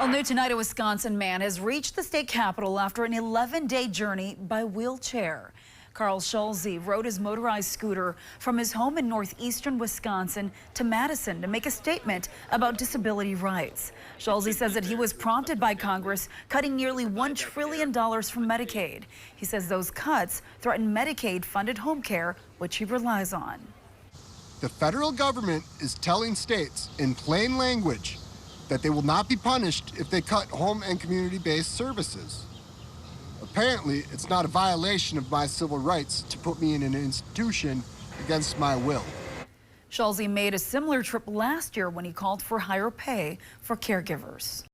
Well, new tonight, a Wisconsin man has reached the state capitol after an 11-day journey by wheelchair. Carl Schulze rode his motorized scooter from his home in northeastern Wisconsin to Madison to make a statement about disability rights. Schulze says that he was prompted by Congress cutting nearly $1 trillion from Medicaid. He says those cuts threaten Medicaid-funded home care, which he relies on. The federal government is telling states in plain language that they will not be punished if they cut home and community-based services. Apparently, it's not a violation of my civil rights to put me in an institution against my will. Schulze made a similar trip last year when he called for higher pay for caregivers.